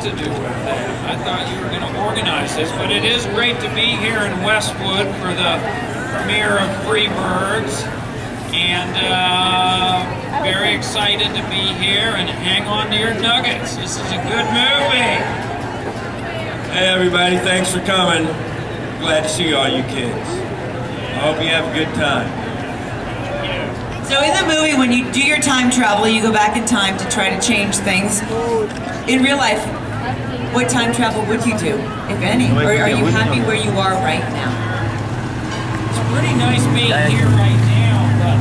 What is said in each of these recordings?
to do with that. I thought you were going to organize this, but it is great to be here in Westwood for the premiere of Freebirds, and very excited to be here, and hang on to your nuggets. This is a good movie. Hey everybody, thanks for coming. Glad to see all you kids. I hope you have a good time. So in the movie, when you do your time travel, you go back in time to try to change things. In real life, what time travel would you do, if any? Or are you happy where you are right now? It's pretty nice being here right now, but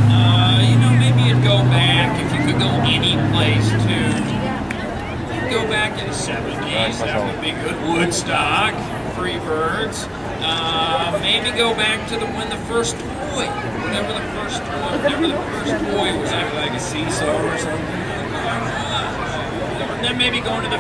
you know, maybe you'd go back if you could go any place too. You'd go back in the 70s, that would be good. Woodstock, Freebirds. Maybe go back to when the first toy, whatever the first toy was, like a seesaw or something. And then maybe go into the